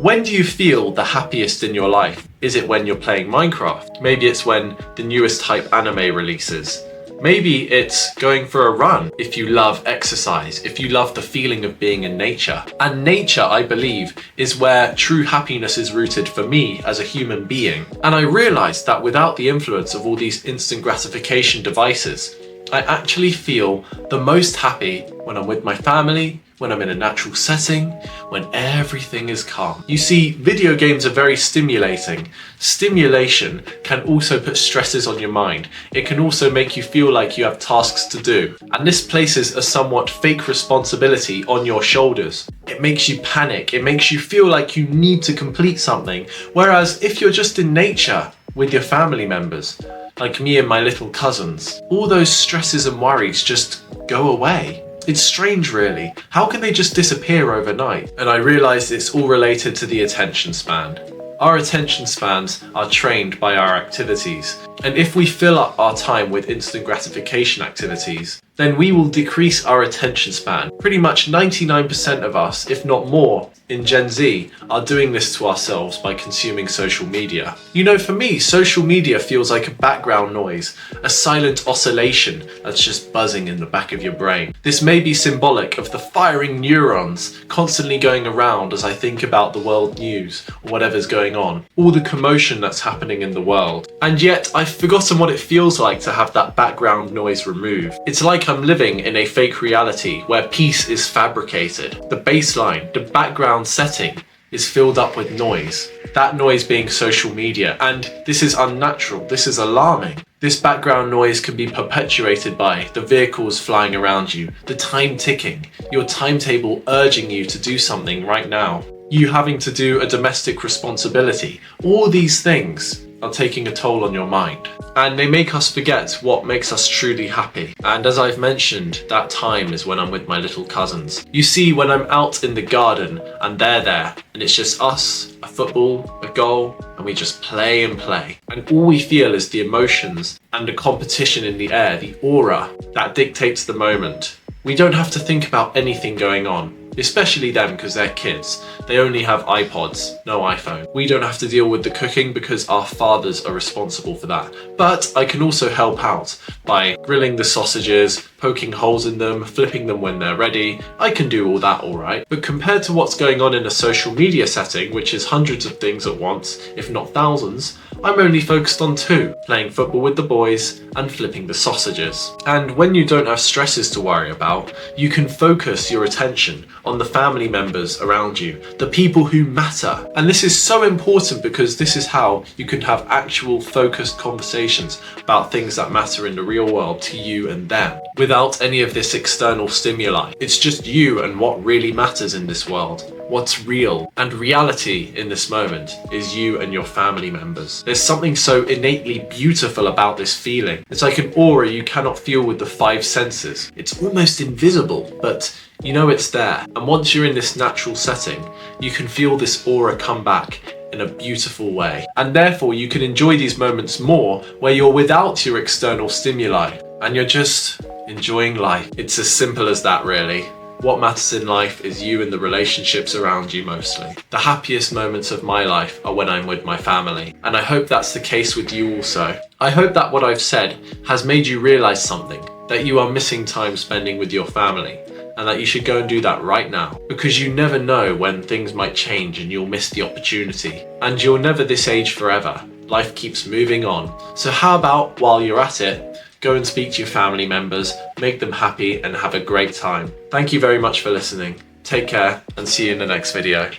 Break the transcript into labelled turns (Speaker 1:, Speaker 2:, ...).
Speaker 1: When do you feel the happiest in your life? Is it when you're playing Minecraft? Maybe it's when the newest type anime releases. Maybe it's going for a run if you love exercise, if you love the feeling of being in nature. And nature, I believe, is where true happiness is rooted for me as a human being. And I realized that without the influence of all these instant gratification devices, I actually feel the most happy when I'm with my family, when I'm in a natural setting, when everything is calm. You see, video games are very stimulating. Stimulation can also put stresses on your mind. It can also make you feel like you have tasks to do. And this places a somewhat fake responsibility on your shoulders. It makes you panic. It makes you feel like you need to complete something. Whereas if you're just in nature with your family members, like me and my little cousins, all those stresses and worries just go away. It's strange, really. How can they just disappear overnight? And I realized it's all related to the attention span. Our attention spans are trained by our activities. And if we fill up our time with instant gratification activities, then we will decrease our attention span. Pretty much 99% of us, if not more, in Gen Z are doing this to ourselves by consuming social media. You know, for me, social media feels like a background noise, a silent oscillation that's just buzzing in the back of your brain. This may be symbolic of the firing neurons constantly going around as I think about the world news or whatever's going on, all the commotion that's happening in the world. And yet, I've forgotten what it feels like to have that background noise removed. It's like I'm living in a fake reality where peace is fabricated. The baseline, the background setting is filled up with noise. That noise being social media, and this is unnatural, this is alarming. This background noise can be perpetuated by the vehicles flying around you, the time ticking, your timetable urging you to do something right now, you having to do a domestic responsibility. All these things are taking a toll on your mind. And they make us forget what makes us truly happy. And as I've mentioned, that time is when I'm with my little cousins. You see, when I'm out in the garden and they're there, and it's just us, a football, a goal, and we just play and play. And all we feel is the emotions and the competition in the air, the aura that dictates the moment. We don't have to think about anything going on. Especially them, because they're kids. They only have iPods, no iPhone. We don't have to deal with the cooking because our fathers are responsible for that. But I can also help out by grilling the sausages, poking holes in them, flipping them when they're ready. I can do all that all right. But compared to what's going on in a social media setting, which is hundreds of things at once, if not thousands, I'm only focused on two, playing football with the boys and flipping the sausages. And when you don't have stresses to worry about, you can focus your attention on the family members around you, the people who matter. And this is so important because this is how you can have actual focused conversations about things that matter in the real world to you and them, without any of this external stimuli. It's just you and what really matters in this world. What's real. And reality in this moment is you and your family members. There's something so innately beautiful about this feeling. It's like an aura you cannot feel with the five senses. It's almost invisible, but you know it's there. And once you're in this natural setting, you can feel this aura come back in a beautiful way. And therefore you can enjoy these moments more where you're without your external stimuli and you're just enjoying life. It's as simple as that, really. What matters in life is you and the relationships around you mostly. The happiest moments of my life are when I'm with my family, and I hope that's the case with you also. I hope that what I've said has made you realize something, that you are missing time spending with your family, and that you should go and do that right now, because you never know when things might change and you'll miss the opportunity. And you're never this age forever. Life keeps moving on. So how about, while you're at it, go and speak to your family members, make them happy and have a great time. Thank you very much for listening. Take care and see you in the next video.